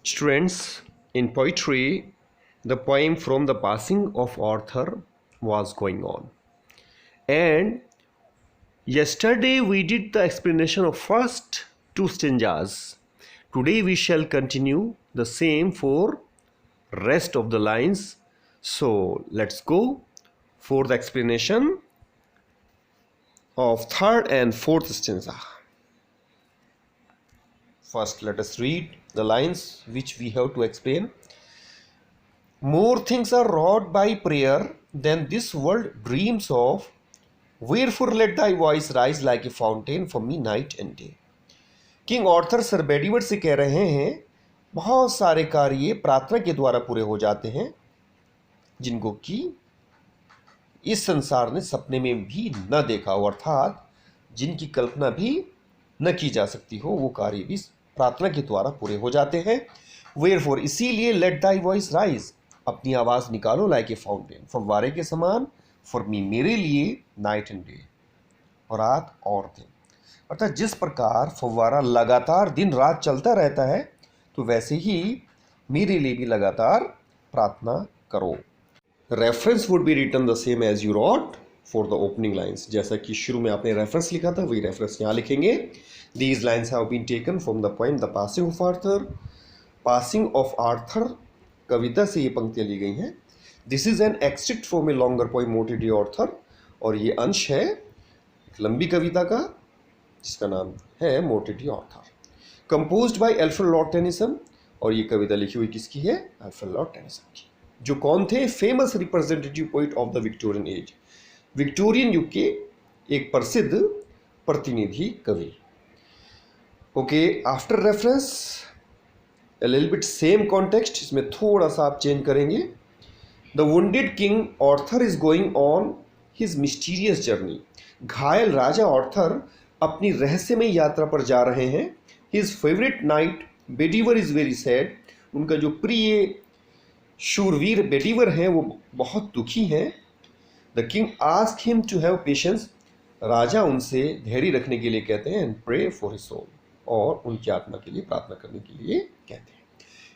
Students, in poetry, the poem from the passing of Arthur was going on. And yesterday we did the explanation of first two stanzas. Today we shall continue the same for rest of the lines. So let's go for the explanation of third and fourth stanza. First, let us read the lines which we have to explain. More things are wrought by prayer than this world dreams of. Wherefore let thy voice rise like a fountain for me night and day. King Arthur Sir Bedivere से कह रहे हैं बहुत सारे कार्य प्रार्थना के द्वारा पूरे हो जाते हैं जिनको कि इस संसार ने सपने में भी न देखा हो, अर्थात जिनकी कल्पना भी न की जा सकती हो, वो कार्य भी प्रार्थना के द्वारा पूरे हो जाते हैं. वेयरफॉर इसीलिए लेट दाई वॉइस राइज, अपनी आवाज़ निकालो लाइक ए फाउंटेन, फव्वारे के समान, फॉर मी मेरे लिए, नाइट एंड डे, और रात और दिन. अर्थात जिस प्रकार फव्वारा लगातार दिन रात चलता रहता है तो वैसे ही मेरे लिए भी लगातार प्रार्थना करो. Reference would be written the same as you wrote for the opening lines. जैसा कि शुरू में आपने रेफरेंस लिखा था वही रेफरेंस यहाँ लिखेंगे. These lines have been taken from the poem the passing of Arthur. Passing of Arthur कविता से ये पंक्तियाँ ली गई हैं. This is an extract from a longer poem Morte d'Arthur, और ये अंश है एक लंबी कविता का जिसका नाम है Morte d'Arthur, composed by Alfred Lord Tennyson. और ये कविता लिखी हुई किसकी है? अल्फ्रेड लॉर्ड टेनिसन की, जो कौन थे? Famous representative poet of the Victorian age, Victorian युग के एक प्रसिद्ध प्रतिनिधि कवि. Okay, after reference a little bit same context, इसमें थोड़ा सा आप चेंज करेंगे. The wounded king Arthur is going on his mysterious journey. घायल राजा ऑर्थर अपनी रहस्यमय यात्रा पर जा रहे हैं. His favourite knight Bedivere is very sad. उनका जो प्रिय शूरवीर बेडीवर हैं वो बहुत दुखी हैं. The king ask him to have patience. राजा उनसे धैर्य रखने के लिए कहते हैं. And pray for his soul, और उनकी आत्मा के लिए प्रार्थना करने के लिए कहते हैं.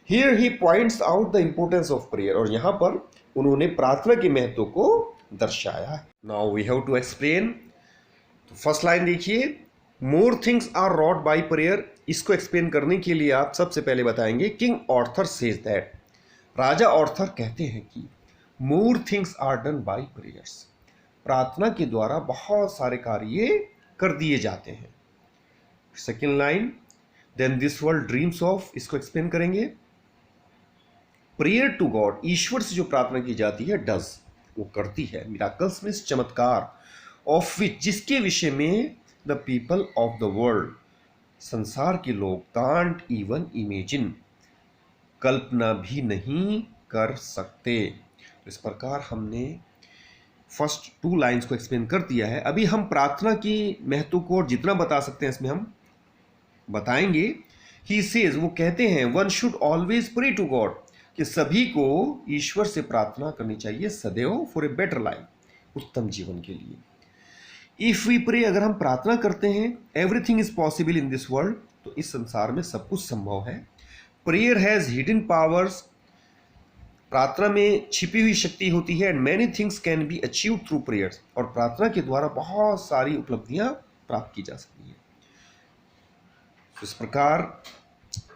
Here he points out the importance of prayer. और यहाँ पर उन्होंने प्रार्थना के महत्व को दर्शाया है. Now we have to explain. तो फर्स्ट लाइन देखिए, more things are wrought by prayer. इसको एक्सप्लेन करने के लिए आप सबसे पहले बताएंगे किंग ऑर्थर सेज दैट, राजा ऑर्थर कहते हैं कि more things are done by prayers, प्रार्थना के द्वारा बहुत सारे कार्य कर दिए जाते हैं. Second line, then this world dreams of, इसको एक्सप्लेन करेंगे. प्रेयर टू गॉड, ईश्वर से जो प्रार्थना की जाती है, डज, वो करती है. मिराकल्स मीन्स चमत्कार. ऑफ विच, जिसके विषय में the people of the world, संसार के लोग, कांट इवन इमेजिन, कल्पना भी नहीं कर सकते. इस प्रकार हमने फर्स्ट टू लाइंस को एक्सप्लेन कर दिया है. अभी हम प्रार्थना की महत्व को और जितना बता सकते हैं इसमें हम बताएंगे. ही सेज, वो कहते हैं, one should always pray to God, कि सभी को ईश्वर से प्रार्थना करनी चाहिए सदैव, फॉर ए बेटर लाइफ, उत्तम जीवन के लिए. इफ वी प्रे, अगर हम प्रार्थना करते हैं, everything is possible in this world, तो इस संसार में सब कुछ संभव है. प्रेयर हैज हिडन पावर्स, प्रार्थना में छिपी हुई शक्ति होती है. And many things can be achieve through prayers, और प्रार्थना के द्वारा बहुत सारी उपलब्धियां प्राप्त की जा सकती हैं. इस प्रकार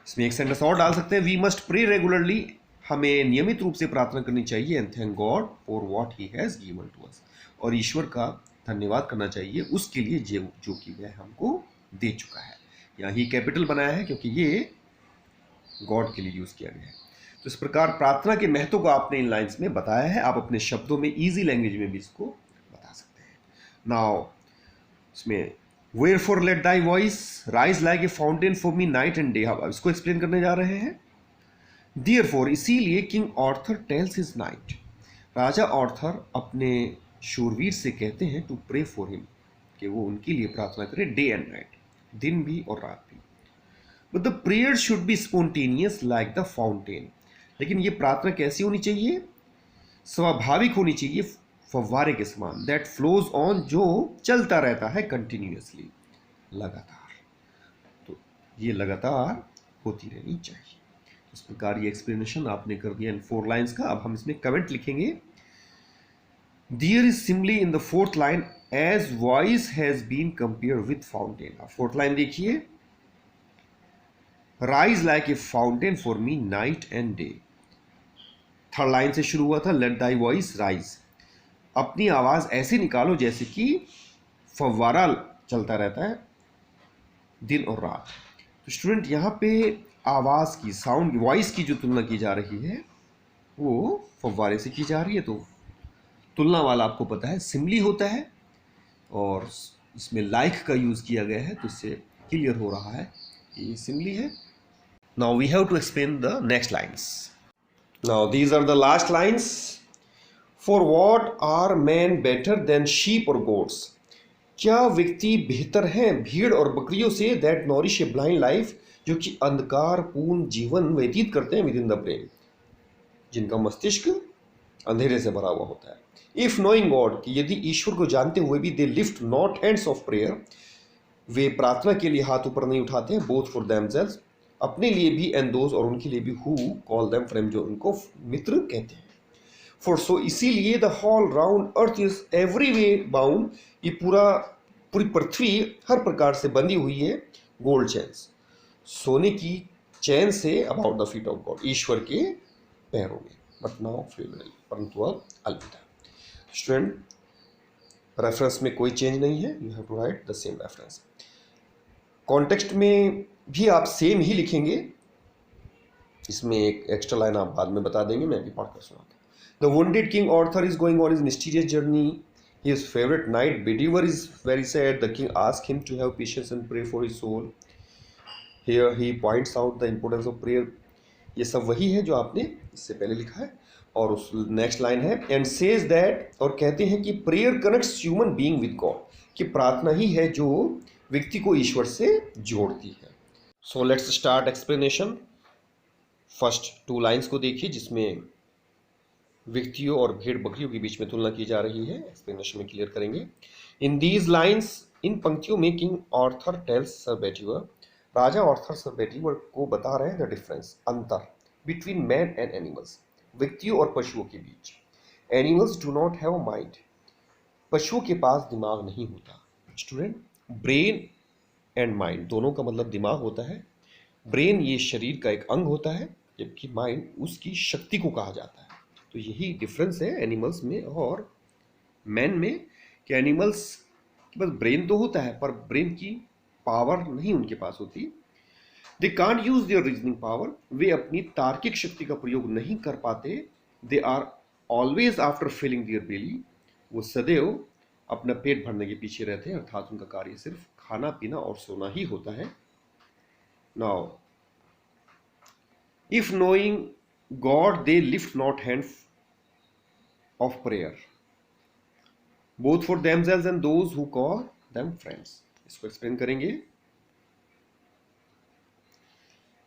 इसमें एक सेंटेंस और डाल सकते हैं, वी मस्ट प्रे रेगुलरली, हमें नियमित रूप से प्रार्थना करनी चाहिए. And thank God for what he has given to us, और ईश्वर का धन्यवाद करना चाहिए उसके लिए जो कि वह हमको दे चुका है. यहाँ ही कैपिटल बनाया है क्योंकि ये गॉड के लिए यूज किया गया है. तो इस प्रकार प्रार्थना के महत्व को आपने इन लाइंस में बताया है. आप अपने शब्दों में, इजी लैंग्वेज में भी इसको बता सकते हैं. नाउ इसमें wherefore let thy voice rise like a fountain for me night and day, अब इसको एक्सप्लेन करने जा रहे हैं. therefore, इसीलिए King Arthur tells his knight, राजा ऑर्थर अपने शूरवीर से कहते हैं टू प्रे फॉर हिम, कि वो उनके लिए प्रार्थना करे डे एंड नाइट, दिन भी और रात भी. But the prayer should be spontaneous like the fountain, लेकिन ये प्रार्थना कैसी होनी चाहिए? स्वाभाविक होनी चाहिए, फव्वारे के समान. दैट फ्लोज ऑन, जो चलता रहता है कंटिन्यूअसली, लगातार. तो ये लगातार होती रहनी चाहिए. इस प्रकार ये एक्सप्लेनेशन आपने कर दिया इन 4 लाइन्स का। अब हम इसमें कमेंट लिखेंगे। There is simile in the 4th line as voice has been compare with fountain. 4th line देखिए, rise like a fountain for me night and day. 3rd line से शुरू हुआ था, लेट दाई वॉइस राइज, अपनी आवाज ऐसे निकालो जैसे कि फव्वारा चलता रहता है दिन और रात। तो स्टूडेंट यहाँ पे आवाज की, साउंड, वॉइस की जो तुलना की जा रही है वो फव्वारे से की जा रही है। तो तुलना वाला आपको पता है सिमली होता है, और इसमें लाइक का यूज किया गया है, तो इससे क्लियर हो रहा है कि ये सिमली है। Now we have to explain the next lines. Now these are the last lines. For what are man better than sheep or goats. क्या व्यक्ति बेहतर हैं भीड़ और बकरियों से, that nourish a blind life, जो कि अंधकारपूर्ण जीवन व्यतीत करते हैं, विद इन द ब्रेन, जिनका मस्तिष्क अंधेरे से भरा हुआ होता है। इफ नोइंग गॉड, कि यदि ईश्वर को जानते हुए भी they lift not hands of prayer, वे प्रार्थना के लिए हाथ ऊपर नहीं उठाते हैं, बोथ फॉर देमसेल्व्स, अपने लिए भी, एंड दोज, और उनके लिए भी, हु कॉल देम फ्रेंड, जो उनको मित्र कहते हैं। फॉर सो, इसीलिए the whole round earth is every way bound, ये पूरी पृथ्वी हर प्रकार से बंधी हुई है, गोल्ड चेन्स, सोने की चैन से, about the feet of God, ईश्वर के पैरों में। बट नाउ फेवरेबल, परंतु अब अलविदा। स्टूडेंट, रेफरेंस में कोई चेंज नहीं है, you have to write the same reference. Context में भी आप सेम ही लिखेंगे, इसमें एक एक्स्ट्रा लाइन आप बाद में बता देंगे, मैं भी पढ़कर सुनाता हूँ। The wounded king Arthur is going on his mysterious journey. His favorite knight Bedivere is very sad. The king asks him to have patience and pray for his soul. Here he points out the importance of prayer. ये सब वही है जो आपने इससे पहले लिखा है। और उस नेक्स्ट लाइन है, एंड सेज दैट, और कहते हैं कि prayer connects human being with God, कि प्रार्थना ही है जो व्यक्ति को ईश्वर से जोड़ती है। So let's start explanation. First 2 lines को देखिए, जिसमें व्यक्तियों और भेड़ बकरियों के बीच में तुलना की जा रही है। एक्सप्लेनेशन में क्लियर करेंगे। इन दीज लाइन्स, इन पंक्तियों में king Arthur tells sir Bedivere, राजा आर्थर सर बेटिवर को बता रहे हैं द डिफरेंस, अंतर, बिटवीन मैन एंड एनिमल्स, व्यक्तियों और पशुओं के बीच। Animals do not have mind, पशुओं के पास दिमाग नहीं होता। स्टूडेंट, ब्रेन एंड माइंड दोनों का मतलब दिमाग होता है। ब्रेन ये शरीर का एक अंग होता है, जबकि माइंड उसकी शक्ति को कहा जाता है। तो यही डिफरेंस है एनिमल्स में और मैन में, कि एनिमल्स के पास ब्रेन तो होता है, पर ब्रेन की पावर नहीं उनके पास होती। They can't use their reasoning power, वे अपनी तार्किक शक्ति का प्रयोग नहीं कर पाते। They are always after filling their belly, वो सदैव अपना पेट भरने के पीछे रहते हैं, अर्थात उनका कार्य सिर्फ खाना पीना और सोना ही होता है। Now if knowing God they lift not hand of prayer, both for themselves and those who call them friends. इसको एक्सप्लेन करेंगे।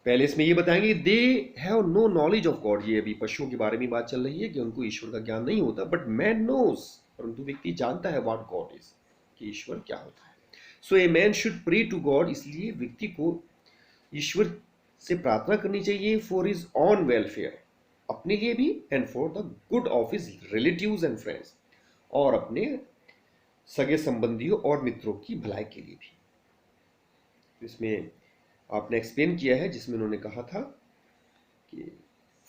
पहले इसमें ये बताएंगे, they have no knowledge of God, ये अभी पशुओं के बारे में बात चल रही है कि उनको ईश्वर का ज्ञान नहीं होता, बट मैन नोज, परंतु व्यक्ति जानता है व्हाट गॉड इज, कि ईश्वर क्या होता है। So a man should pray to God, इसलिए व्यक्ति को ईश्वर से प्रार्थना करनी चाहिए, फॉर हिज ऑन वेलफेयर, अपने लिए भी, and for the good of his relatives and friends, और अपने सगे संबंधियों और मित्रों की भलाई के लिए भी। इसमें आपने एक्सप्लेन किया है, जिसमें उन्होंने कहा था कि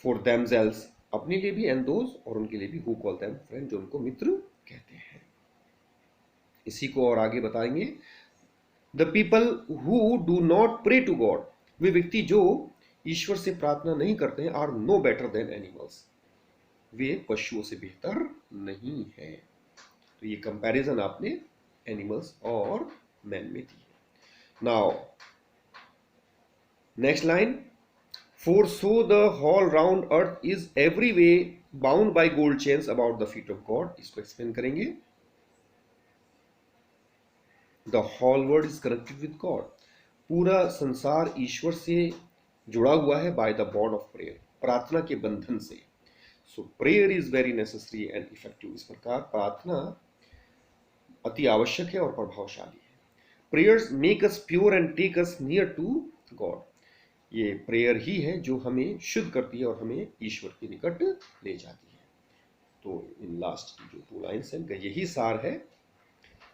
फॉर देमसेल्व्स, अपने लिए भी, एंड दोज, और उनके लिए भी, हु कॉल देम फ्रेंड, जो उनको मित्र कहते हैं। इसी को और आगे बताएंगे। The people who do not pray to God, वे व्यक्ति जो ईश्वर से प्रार्थना नहीं करते हैं, are no better than animals, वे पशुओं से बेहतर नहीं है। तो ये कंपैरिजन आपने एनिमल्स और मैन में दी। Now next line, for so the whole round earth is every way bound by gold chains about the feet of God, इसको एक्सप्लेन करेंगे। The whole world is connected with God, पूरा संसार ईश्वर से जुड़ा हुआ है, by the bond of prayer, प्रार्थना के बंधन से। So prayer is very necessary and effective, इस प्रकार प्रार्थना अति आवश्यक है और प्रभावशाली है। Prayers make us pure and take us near to God, ये प्रेयर ही है जो हमें शुद्ध करती है और हमें ईश्वर के निकट ले जाती है। तो इन लास्ट जो 2 लाइन्स हैं इनका यही सार है।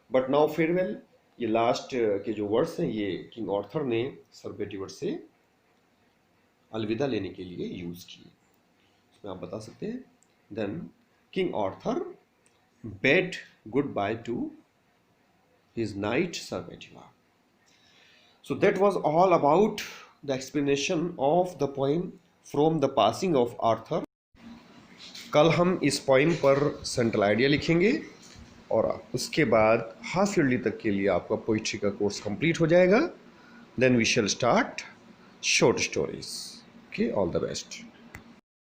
बट नाउ फेयरवेल, ये लास्ट के जो वर्ड्स हैं ये किंग आर्थर ने सर बेटीवर्ड से अलविदा लेने के लिए यूज किए। इसमें आप बता सकते हैं, then king Arthur bade goodbye to his knight sir Bedivere. So that was all about the explanation of the poem from the passing of Arthur. कल हम इस पोइम पर सेंट्रल आइडिया लिखेंगे और उसके बाद हाफ ईयरली तक के लिए आपका पोइट्री का कोर्स कंप्लीट हो जाएगा. Then we shall start short stories. Okay, all the best.